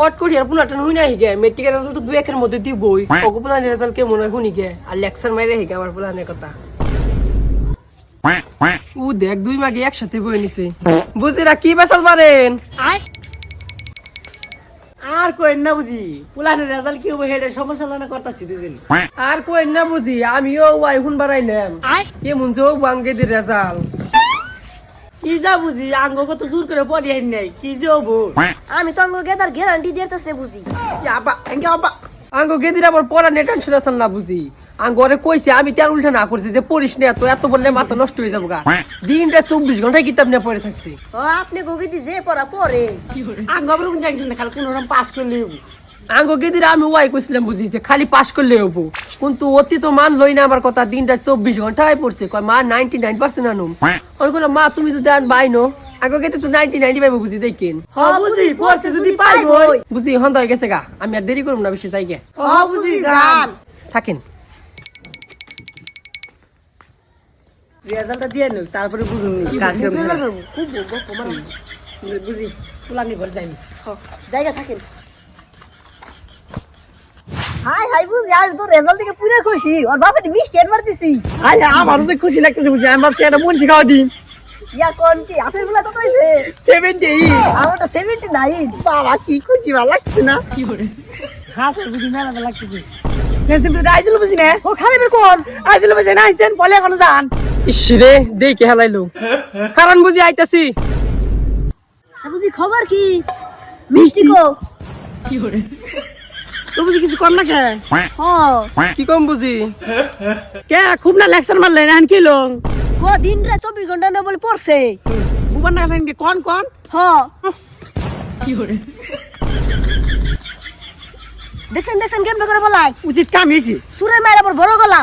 কট করি আর পুনাটা হুই না হিগে মেট্রিকের রেজাল্ট তো 2-1 এর মধ্যে দিবই ওগো পুনার রেজাল্ট কেমন হয় হুনি গে আর লেকচার মাইরে হিগে আমার পুনানের কথা ও দেখ 2 মাগে একসাথে বই নিছে বুঝিরা কি বেসাল মারেন আর কই না বুঝি পুলানের রেজাল্ট কি হবে হেডে সমালোচনা করতাছি দুজন আর কই না বুঝি আমিও ওয়াই হুন বাড়াইলাম কেমন যে বাঙ্গে দি রেজাল্ট কি যা বুঝি আঙ্গ কত জোর করে পড়ি আইন নাই কি যে হবো আমি তো আঙ্গ গেদার গ্যারান্টি দিতেছে বুঝি আবা এঙ্গে আবা আঙ্গো গেদিরা আবার পড়া নিয়ে টেনশন আছে না বুঝি আঙ্গরে কইছে আমি তার উল্টা না করছি যে পড়িস না এত বললে মাথা নষ্ট হয়ে যাবো গা দিনটা 24 ঘন্টা কিতাব নিয়ে পড়ে থাকছি ও আপনি গগিদি যে পড়া পড়ে আঙ্গ আবার কোন টেনশন না খালি কোন রকম পাস করলে হবো আঙ্গো গেদিরা আমি ওয়াই কইছিলাম বুঝি যে খালি পাস করলে হবো কিন্তু অতি তো মান লই না আমার কথা দিনটা 24 ঘন্টায় পড়ছে কয় মা 99% আনুম ওই কইলো মা তুমি যদি আন বাইনো আঙ্গো গেতে তো 90 পাইবো বুঝি দেখেন হ্যাঁ বুঝি পড়ছে যদি পাইবো বুঝি হন হয়ে গেছে গা আমি আর দেরি করব না বেশি যাই গে হ্যাঁ বুঝি জান থাকেন রেজাল্টটা দিয়ে নিও তারপরে বুঝুন নি কার কেমন খুব বলবো তোমার বুঝি পুলানি ঘর যাইনি জায়গা থাকেন হাই হাই বুঝি আজ তো রেজাল্ট থেকে পুরো খুশি আর বাপের মিষ্টি এর মারতেছি আরে আমার যে খুশি লাগতেছে বুঝি আমি ভাবছি এটা মন শিখাও দিন ইয়া কোন কি আপেল গুলা কত হইছে 70 আমারটা 79 বাবা কি খুশি ভালো লাগছে না কি করে হ্যাঁ স্যার বুঝি মেলা ভালো লাগতেছে আইছিল বুঝি না ও খালি বের কোন আইছিল বুঝি না আইছেন বলে এখন যান ইসরে দেই কে হেলাইলো কারণ বুঝি আইতাছি বুঝি খবর কি মিষ্টি কো তো বুঝি কিছু কর না কে হ কি কম বুঝি কে খুব না লেকচার মারলেন এখন কি লোক কো দিন রে 24 ঘন্টা না বলে পড়ছে বুবার না গেলেন কোন কোন হ দেখছেন কেমন করে বলাই উচিত কাম হয়েছে চুরে মায়ের আবার বড় গলা